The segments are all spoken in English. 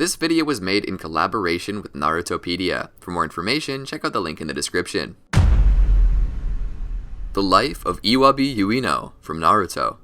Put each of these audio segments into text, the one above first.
This video was made in collaboration with NARUTOPEDIA. For more information, check out the link in the description. The Life of Iwabee Yuino from Naruto.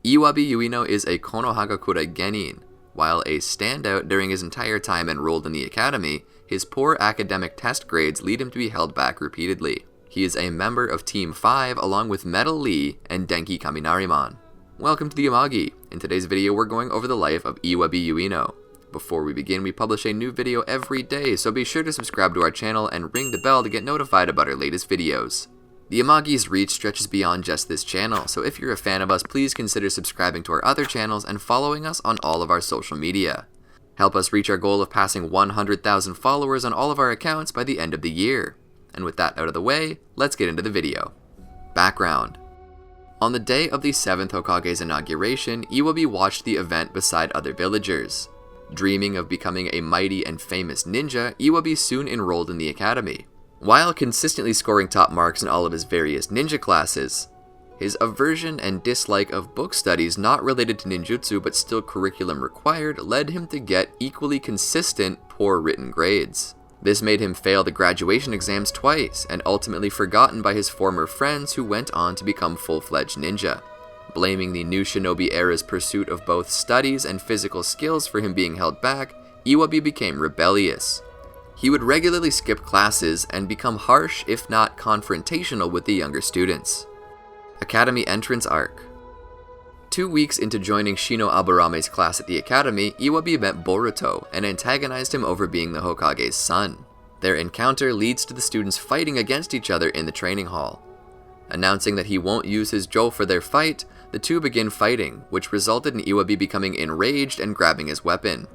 Iwabee Yuino is a Konohagakure Genin. While a standout during his entire time enrolled in the academy, his poor academic test grades lead him to be held back repeatedly. He is a member of Team 5 along with Metal Lee and Denki Kaminarimon. Welcome to the Amagi. In today's video, we're going over the life of Iwabee Yuino. Before we begin, we publish a new video every day, so be sure to subscribe to our channel and ring the bell to get notified about our latest videos. The Amagi's reach stretches beyond just this channel, so if you're a fan of us, please consider subscribing to our other channels and following us on all of our social media. Help us reach our goal of passing 100,000 followers on all of our accounts by the end of the year. And with that out of the way, let's get into the video. Background. On the day of the 7th Hokage's inauguration, Iwabee watched the event beside other villagers. Dreaming of becoming a mighty and famous ninja, Iwabee soon enrolled in the academy. While consistently scoring top marks in all of his various ninja classes, his aversion and dislike of book studies not related to ninjutsu but still curriculum required led him to get equally consistent poor written grades. This made him fail the graduation exams twice, and ultimately forgotten by his former friends who went on to become full-fledged ninja. Blaming the new shinobi era's pursuit of both studies and physical skills for him being held back, Iwabee became rebellious. He would regularly skip classes and become harsh, if not confrontational, with the younger students. Academy Entrance Arc. 2 weeks into joining Shino Aburame's class at the academy, Iwabee met Boruto and antagonized him over being the Hokage's son. Their encounter leads to the students fighting against each other in the training hall. Announcing that he won't use his jo for their fight, the two begin fighting, which resulted in Iwabee becoming enraged and grabbing his weapon.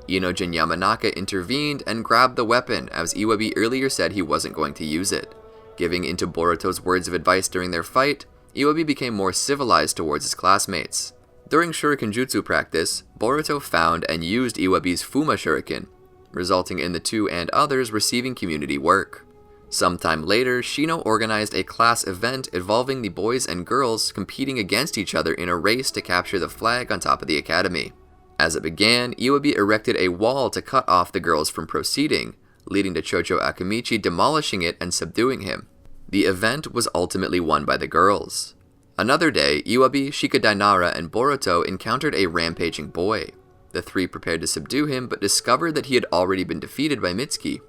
Inojin Yamanaka intervened and grabbed the weapon, as Iwabee earlier said he wasn't going to use it. Giving into Boruto's words of advice during their fight, Iwabee became more civilized towards his classmates. During Shuriken Jutsu practice, Boruto found and used Iwabee's Fuma Shuriken, resulting in the two and others receiving community work. Sometime later, Shino organized a class event involving the boys and girls competing against each other in a race to capture the flag on top of the academy. As it began, Iwabee erected a wall to cut off the girls from proceeding, leading to Chocho Akimichi demolishing it and subduing him. The event was ultimately won by the girls. Another day, Iwabee, Shikadainara, and Boruto encountered a rampaging boy. The three prepared to subdue him, but discovered that he had already been defeated by Mitsuki.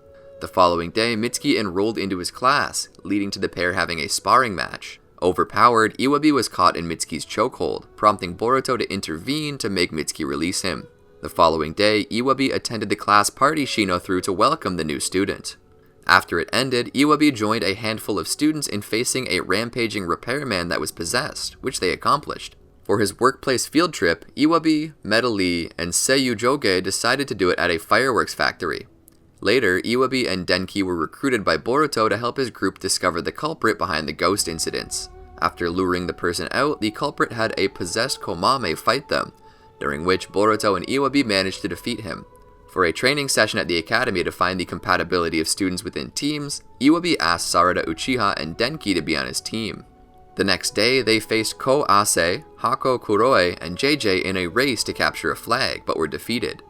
The following day, Mitsuki enrolled into his class, leading to the pair having a sparring match. Overpowered, Iwabee was caught in Mitsuki's chokehold, prompting Boruto to intervene to make Mitsuki release him. The following day, Iwabee attended the class party Shino threw to welcome the new student. After it ended, Iwabee joined a handful of students in facing a rampaging repairman that was possessed, which they accomplished. For his workplace field trip, Iwabee, Metal Lee, and Seiyu Joge decided to do it at a fireworks factory. Later, Iwabee and Denki were recruited by Boruto to help his group discover the culprit behind the ghost incidents. After luring the person out, the culprit had a possessed Komame fight them, during which Boruto and Iwabee managed to defeat him. For a training session at the academy to find the compatibility of students within teams, Iwabee asked Sarada Uchiha and Denki to be on his team. The next day, they faced Ko Ase, Hako Kuroi, and JJ in a race to capture a flag, but were defeated.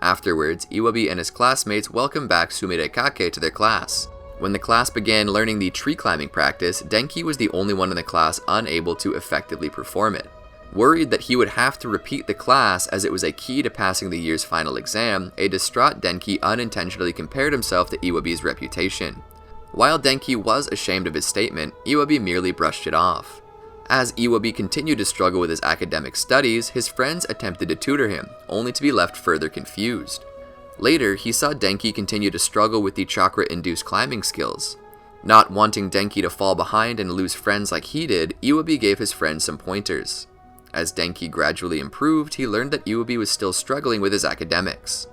Afterwards, Iwabee and his classmates welcomed back Sumire Kake to their class. When the class began learning the tree climbing practice, Denki was the only one in the class unable to effectively perform it. Worried that he would have to repeat the class as it was a key to passing the year's final exam, a distraught Denki unintentionally compared himself to Iwabee's reputation. While Denki was ashamed of his statement, Iwabee merely brushed it off. As Iwabee continued to struggle with his academic studies, his friends attempted to tutor him, only to be left further confused. Later, he saw Denki continue to struggle with the chakra-induced climbing skills. Not wanting Denki to fall behind and lose friends like he did, Iwabee gave his friend some pointers. As Denki gradually improved, he learned that Iwabee was still struggling with his academics.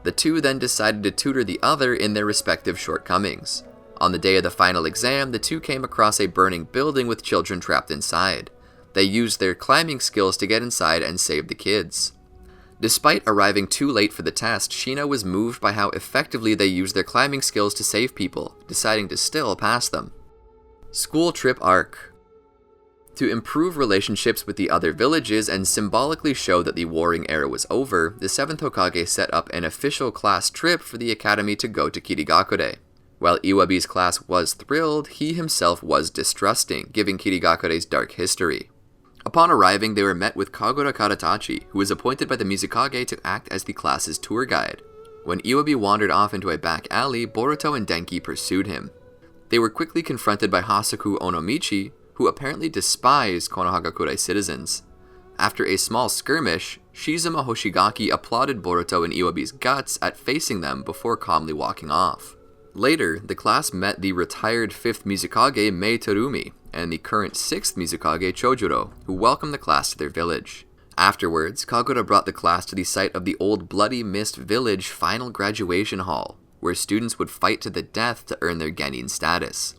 The two then decided to tutor the other in their respective shortcomings. On the day of the final exam, the two came across a burning building with children trapped inside. They used their climbing skills to get inside and save the kids. Despite arriving too late for the test, Shino was moved by how effectively they used their climbing skills to save people, deciding to still pass them. School Trip Arc. To improve relationships with the other villages and symbolically show that the warring era was over, the 7th Hokage set up an official class trip for the academy to go to Kirigakure. While Iwabee's class was thrilled, he himself was distrusting, given Kirigakure's dark history. Upon arriving, they were met with Kagura Karatachi, who was appointed by the Mizukage to act as the class's tour guide. When Iwabee wandered off into a back alley, Boruto and Denki pursued him. They were quickly confronted by Hasaku Onomichi, who apparently despised Konohagakure citizens. After a small skirmish, Shizuma Hoshigaki applauded Boruto and Iwabee's guts at facing them before calmly walking off. Later, the class met the retired 5th Mizukage Mei Terumi and the current 6th Mizukage Chojuro, who welcomed the class to their village. Afterwards, Kagura brought the class to the site of the old Bloody Mist Village final graduation hall, where students would fight to the death to earn their genin status.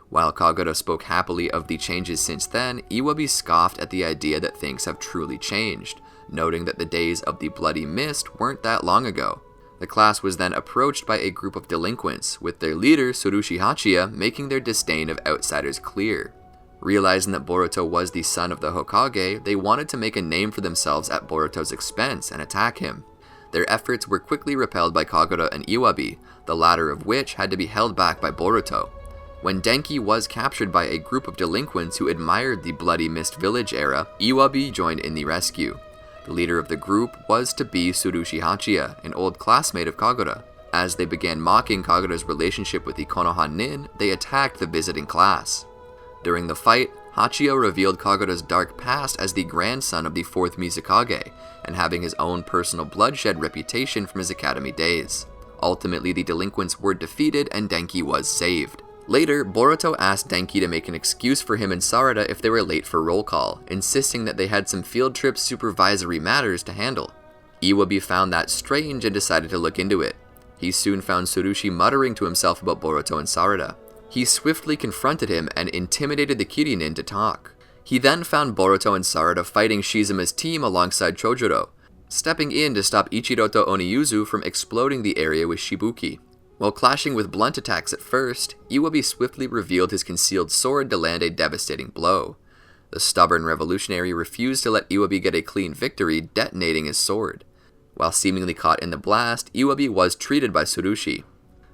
While Kagura spoke happily of the changes since then, Iwabee scoffed at the idea that things have truly changed, noting that the days of the Bloody Mist weren't that long ago. The class was then approached by a group of delinquents, with their leader, Tsurushi Hachiya, making their disdain of outsiders clear. Realizing that Boruto was the son of the Hokage, they wanted to make a name for themselves at Boruto's expense and attack him. Their efforts were quickly repelled by Kagura and Iwabee, the latter of which had to be held back by Boruto. When Denki was captured by a group of delinquents who admired the Bloody Mist Village era, Iwabee joined in the rescue. The leader of the group was to be Tsurushi Hachiya, an old classmate of Kagura. As they began mocking Kagura's relationship with the Konoha nin, they attacked the visiting class. During the fight, Hachiya revealed Kagura's dark past as the grandson of the 4th Mizukage, and having his own personal bloodshed reputation from his academy days. Ultimately, the delinquents were defeated and Denki was saved. Later, Boruto asked Denki to make an excuse for him and Sarada if they were late for roll call, insisting that they had some field trip supervisory matters to handle. Iwabee found that strange and decided to look into it. He soon found Tsurushi muttering to himself about Boruto and Sarada. He swiftly confronted him and intimidated the Kirinin to talk. He then found Boruto and Sarada fighting Shizuma's team alongside Chojuro, stepping in to stop Ichiroto Oniyuzu from exploding the area with Shibuki. While clashing with blunt attacks at first, Iwabee swiftly revealed his concealed sword to land a devastating blow. The stubborn revolutionary refused to let Iwabee get a clean victory, detonating his sword. While seemingly caught in the blast, Iwabee was treated by Tsurushi.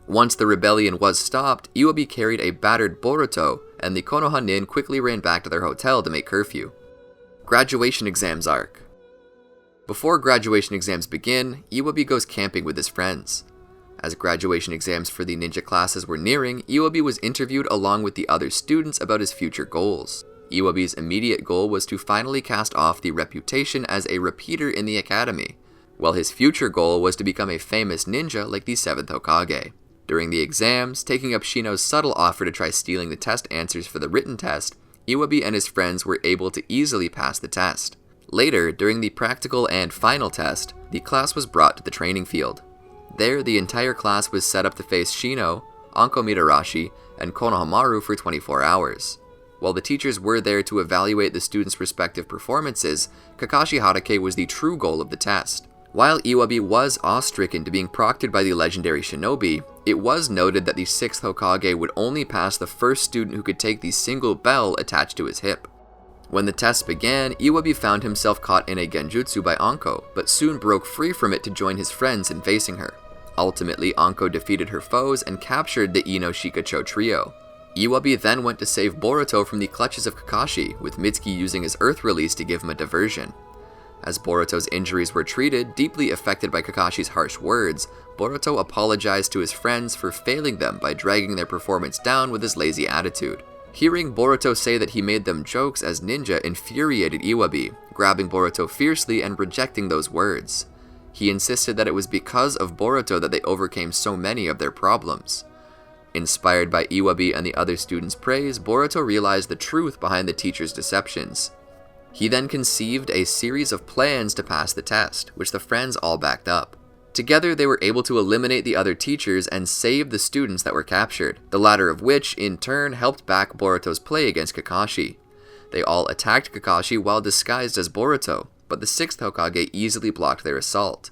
Once the rebellion was stopped, Iwabee carried a battered Boruto, and the Konoha nin quickly ran back to their hotel to make curfew. Graduation Exams Arc. Before graduation exams begin, Iwabee goes camping with his friends. As graduation exams for the ninja classes were nearing, Iwabee was interviewed along with the other students about his future goals. Iwabee's immediate goal was to finally cast off the reputation as a repeater in the academy, while his future goal was to become a famous ninja like the 7th Hokage. During the exams, taking up Shino's subtle offer to try stealing the test answers for the written test, Iwabee and his friends were able to easily pass the test. Later, during the practical and final test, the class was brought to the training field. There, the entire class was set up to face Shino, Anko Mitarashi, and Konohamaru for 24 hours. While the teachers were there to evaluate the students' respective performances, Kakashi Hatake was the true goal of the test. While Iwabee was awe-stricken to being proctored by the legendary shinobi, it was noted that the 6th Hokage would only pass the first student who could take the single bell attached to his hip. When the test began, Iwabee found himself caught in a genjutsu by Anko, but soon broke free from it to join his friends in facing her. Ultimately, Anko defeated her foes and captured the Ino Shikacho trio. Iwabee then went to save Boruto from the clutches of Kakashi, with Mitsuki using his Earth release to give him a diversion. As Boruto's injuries were treated, deeply affected by Kakashi's harsh words, Boruto apologized to his friends for failing them by dragging their performance down with his lazy attitude. Hearing Boruto say that he made them jokes as ninja infuriated Iwabee, grabbing Boruto fiercely and rejecting those words. He insisted that it was because of Boruto that they overcame so many of their problems. Inspired by Iwabee and the other students' praise, Boruto realized the truth behind the teacher's deceptions. He then conceived a series of plans to pass the test, which the friends all backed up. Together, they were able to eliminate the other teachers and save the students that were captured, the latter of which, in turn, helped back Boruto's play against Kakashi. They all attacked Kakashi while disguised as Boruto, but the 6th Hokage easily blocked their assault.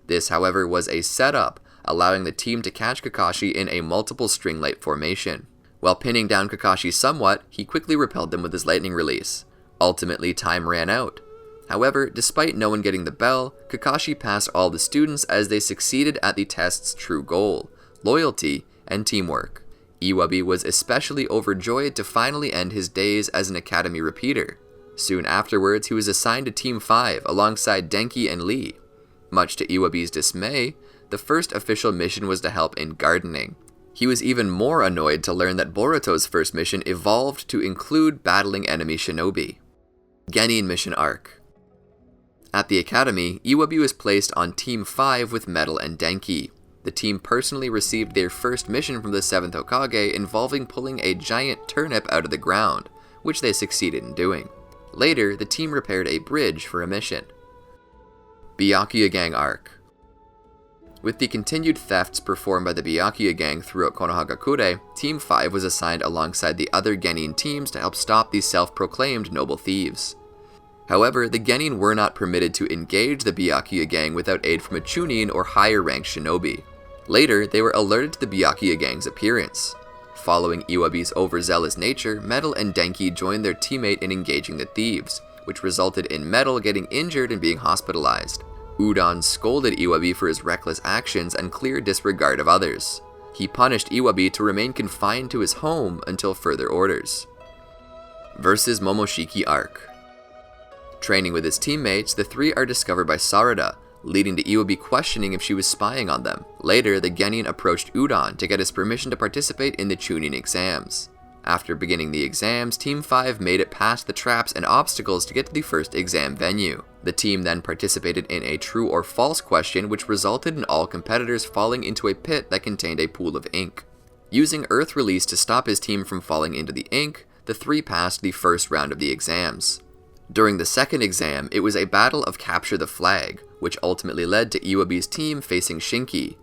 This, however, was a setup, allowing the team to catch Kakashi in a multiple string light formation. While pinning down Kakashi somewhat, he quickly repelled them with his lightning release. Ultimately, time ran out. However, despite no one getting the bell, Kakashi passed all the students as they succeeded at the test's true goal: loyalty and teamwork. Iwabee was especially overjoyed to finally end his days as an academy repeater. Soon afterwards, he was assigned to Team 5 alongside Denki and Lee. Much to Iwabee's dismay, the first official mission was to help in gardening. He was even more annoyed to learn that Boruto's first mission evolved to include battling enemy shinobi. Genin Mission Arc. At the academy, Iwabee was placed on Team 5 with Metal and Denki. The team personally received their first mission from the 7th Hokage involving pulling a giant turnip out of the ground, which they succeeded in doing. Later, the team repaired a bridge for a mission. Byakuya Gang Arc. With the continued thefts performed by the Byakuya Gang throughout Konohagakure, Team 5 was assigned alongside the other Genin teams to help stop these self-proclaimed noble thieves. However, the Genin were not permitted to engage the Byakuya Gang without aid from a Chunin or higher-ranked shinobi. Later, they were alerted to the Byakuya Gang's appearance. Following Iwabee's overzealous nature, Metal and Denki joined their teammate in engaging the thieves, which resulted in Metal getting injured and being hospitalized. Udon scolded Iwabee for his reckless actions and clear disregard of others. He punished Iwabee to remain confined to his home until further orders. Versus Momoshiki Arc. Training with his teammates, the three are discovered by Sarada, leading to Iwabee questioning if she was spying on them. Later, the Genin approached Udon to get his permission to participate in the Chunin exams. After beginning the exams, Team 5 made it past the traps and obstacles to get to the first exam venue. The team then participated in a true or false question, which resulted in all competitors falling into a pit that contained a pool of ink. Using Earth Release to stop his team from falling into the ink, the three passed the first round of the exams. During the second exam, it was a battle of capture the flag, which ultimately led to Iwabee's team facing Shinki.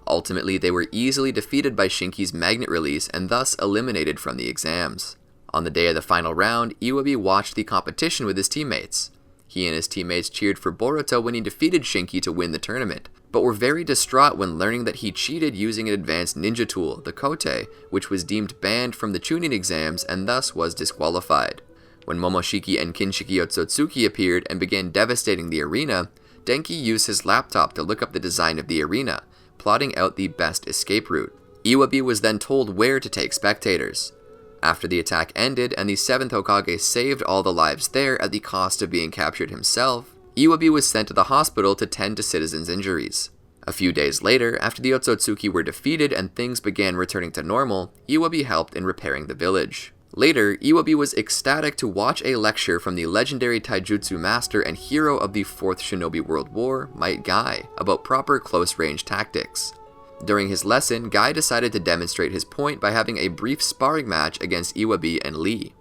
Ultimately, they were easily defeated by Shinki's magnet release and thus eliminated from the exams. On the day of the final round, Iwabee watched the competition with his teammates. He and his teammates cheered for Boruto when he defeated Shinki to win the tournament, but were very distraught when learning that he cheated using an advanced ninja tool, the Kote, which was deemed banned from the Chunin exams and thus was disqualified. When Momoshiki and Kinshiki Otsutsuki appeared and began devastating the arena, Denki used his laptop to look up the design of the arena, plotting out the best escape route. Iwabee was then told where to take spectators. After the attack ended and the 7th Hokage saved all the lives there at the cost of being captured himself, Iwabee was sent to the hospital to tend to citizens' injuries. A few days later, after the Otsutsuki were defeated and things began returning to normal, Iwabee helped in repairing the village. Later, Iwabee was ecstatic to watch a lecture from the legendary taijutsu master and hero of the 4th Shinobi World War, Might Guy, about proper close-range tactics. During his lesson, Guy decided to demonstrate his point by having a brief sparring match against Iwabee and Lee.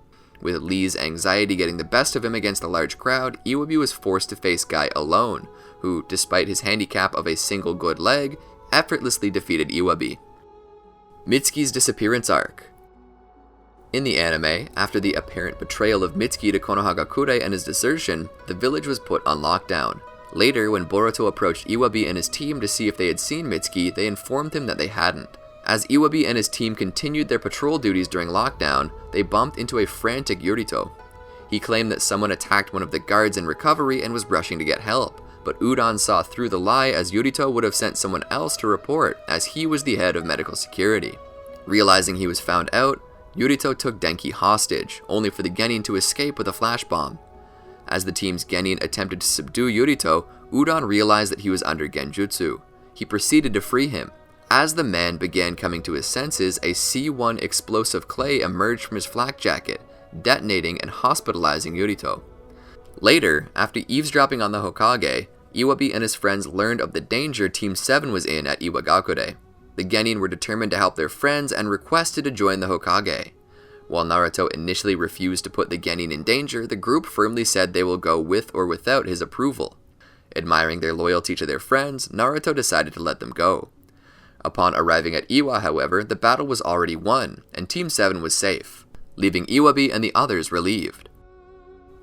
With Lee's anxiety getting the best of him against a large crowd, Iwabee was forced to face Guy alone, who, despite his handicap of a single good leg, effortlessly defeated Iwabee. Mitsuki's Disappearance Arc. In the anime, after the apparent betrayal of Mitsuki to Konohagakure and his desertion, the village was put on lockdown. Later, when Boruto approached Iwabee and his team to see if they had seen Mitsuki, they informed him that they hadn't. As Iwabee and his team continued their patrol duties during lockdown, they bumped into a frantic Yurito. He claimed that someone attacked one of the guards in recovery and was rushing to get help, but Udon saw through the lie as Yurito would have sent someone else to report, as he was the head of medical security. Realizing he was found out, Yurito took Denki hostage, only for the Genin to escape with a flash bomb. As the team's Genin attempted to subdue Yurito, Udon realized that he was under genjutsu. He proceeded to free him. As the man began coming to his senses, a C1 explosive clay emerged from his flak jacket, detonating and hospitalizing Yurito. Later, after eavesdropping on the Hokage, Iwabee and his friends learned of the danger Team 7 was in at Iwagakure. The Genin were determined to help their friends and requested to join the Hokage. While Naruto initially refused to put the Genin in danger, the group firmly said they will go with or without his approval. Admiring their loyalty to their friends, Naruto decided to let them go. Upon arriving at Iwa, however, the battle was already won, and Team 7 was safe, leaving Iwabee and the others relieved.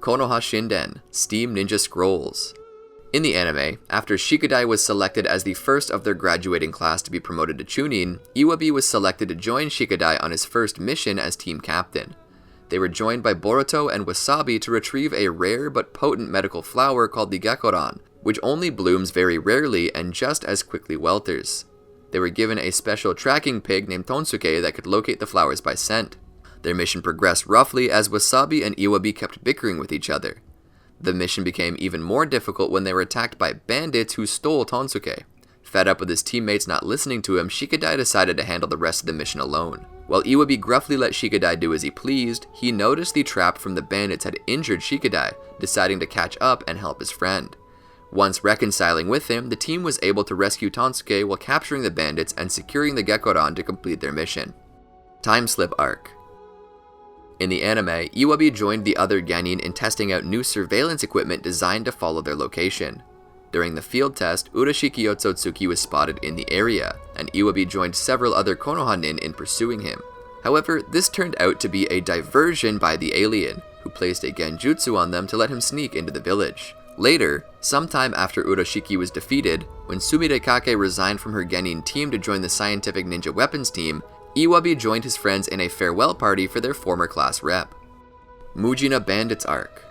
Konoha Shinden, Steam Ninja Scrolls. In the anime, after Shikadai was selected as the first of their graduating class to be promoted to Chunin, Iwabee was selected to join Shikadai on his first mission as team captain. They were joined by Boruto and Wasabi to retrieve a rare but potent medical flower called the Gekoran, which only blooms very rarely and just as quickly welters. They were given a special tracking pig named Tonsuke that could locate the flowers by scent. Their mission progressed roughly as Wasabi and Iwabee kept bickering with each other. The mission became even more difficult when they were attacked by bandits who stole Tonsuke. Fed up with his teammates not listening to him, Shikadai decided to handle the rest of the mission alone. While Iwabee gruffly let Shikadai do as he pleased, he noticed the trap from the bandits had injured Shikadai, deciding to catch up and help his friend. Once reconciling with him, the team was able to rescue Tonsuke while capturing the bandits and securing the Gekoran to complete their mission. Time Slip Arc. In the anime, Iwabee joined the other genin in testing out new surveillance equipment designed to follow their location. During the field test, Urashiki Otsutsuki was spotted in the area, and Iwabee joined several other Konoha nin in pursuing him. However, this turned out to be a diversion by the alien, who placed a genjutsu on them to let him sneak into the village. Later, sometime after Urashiki was defeated, when Sumire Kake resigned from her genin team to join the scientific ninja weapons team, Iwabee joined his friends in a farewell party for their former class rep. Mujina Bandits Arc.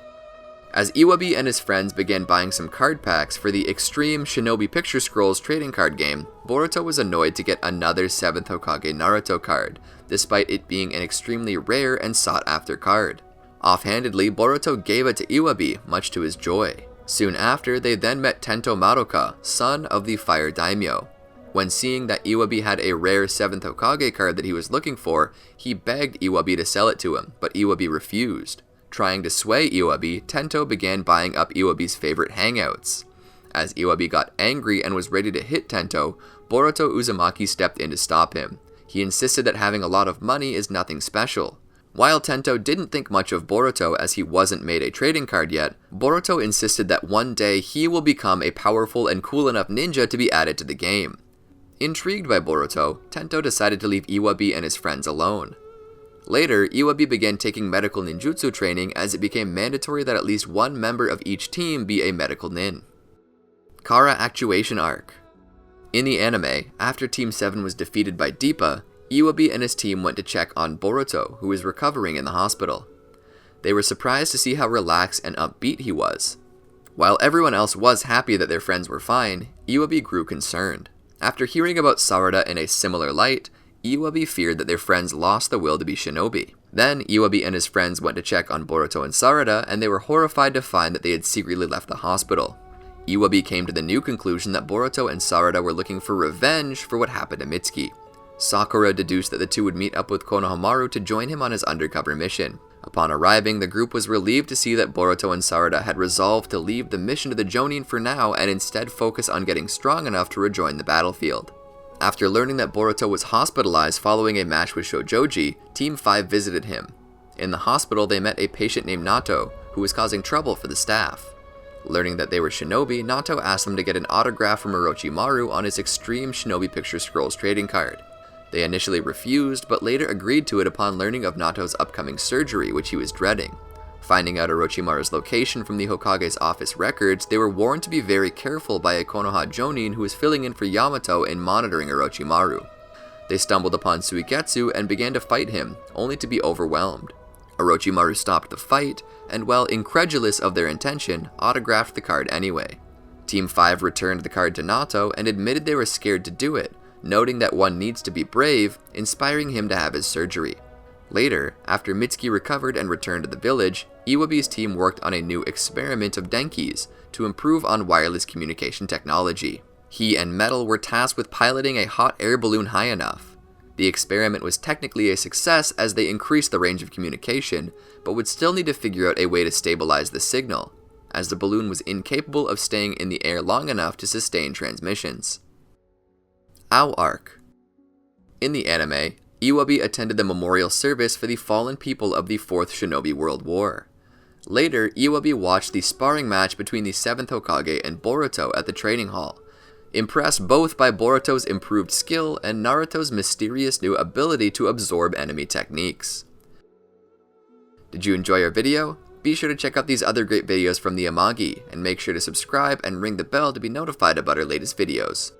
As Iwabee and his friends began buying some card packs for the Extreme Shinobi Picture Scrolls trading card game, Boruto was annoyed to get another 7th Hokage Naruto card, despite it being an extremely rare and sought-after card. Offhandedly, Boruto gave it to Iwabee, much to his joy. Soon after, they then met Tento Madoka, son of the Fire Daimyo. When seeing that Iwabee had a rare 7th Hokage card that he was looking for, he begged Iwabee to sell it to him, but Iwabee refused. Trying to sway Iwabee, Tento began buying up Iwabee's favorite hangouts. As Iwabee got angry and was ready to hit Tento, Boruto Uzumaki stepped in to stop him. He insisted that having a lot of money is nothing special. While Tento didn't think much of Boruto as he wasn't made a trading card yet, Boruto insisted that one day he will become a powerful and cool enough ninja to be added to the game. Intrigued by Boruto, Tento decided to leave Iwabee and his friends alone. Later, Iwabee began taking medical ninjutsu training as it became mandatory that at least one member of each team be a medical nin. Kara Actuation Arc. In the anime, after Team 7 was defeated by Deepa, Iwabee and his team went to check on Boruto, who was recovering in the hospital. They were surprised to see how relaxed and upbeat he was. While everyone else was happy that their friends were fine, Iwabee grew concerned. After hearing about Sarada in a similar light, Iwabee feared that their friends lost the will to be shinobi. Then, Iwabee and his friends went to check on Boruto and Sarada, and they were horrified to find that they had secretly left the hospital. Iwabee came to the new conclusion that Boruto and Sarada were looking for revenge for what happened to Mitsuki. Sakura deduced that the two would meet up with Konohamaru to join him on his undercover mission. Upon arriving, the group was relieved to see that Boruto and Sarada had resolved to leave the mission to the Jonin for now and instead focus on getting strong enough to rejoin the battlefield. After learning that Boruto was hospitalized following a match with Shojoji, Team 5 visited him. In the hospital, they met a patient named Nato, who was causing trouble for the staff. Learning that they were shinobi, Nato asked them to get an autograph from Orochimaru on his Extreme Shinobi Picture Scrolls trading card. They initially refused, but later agreed to it upon learning of Nato's upcoming surgery, which he was dreading. Finding out Orochimaru's location from the Hokage's office records, they were warned to be very careful by a Konoha Jonin who was filling in for Yamato in monitoring Orochimaru. They stumbled upon Suiketsu and began to fight him, only to be overwhelmed. Orochimaru stopped the fight, and while incredulous of their intention, autographed the card anyway. Team 5 returned the card to Nato and admitted they were scared to do it, noting that one needs to be brave, inspiring him to have his surgery. Later, after Mitsuki recovered and returned to the village, Iwabee's team worked on a new experiment of Denki's to improve on wireless communication technology. He and Metal were tasked with piloting a hot air balloon high enough. The experiment was technically a success as they increased the range of communication, but would still need to figure out a way to stabilize the signal, as the balloon was incapable of staying in the air long enough to sustain transmissions. Ao Arc. In the anime, Iwabee attended the memorial service for the fallen people of the 4th Shinobi World War. Later, Iwabee watched the sparring match between the 7th Hokage and Boruto at the training hall, impressed both by Boruto's improved skill and Naruto's mysterious new ability to absorb enemy techniques. Did you enjoy our video? Be sure to check out these other great videos from the Amagi, and make sure to subscribe and ring the bell to be notified about our latest videos.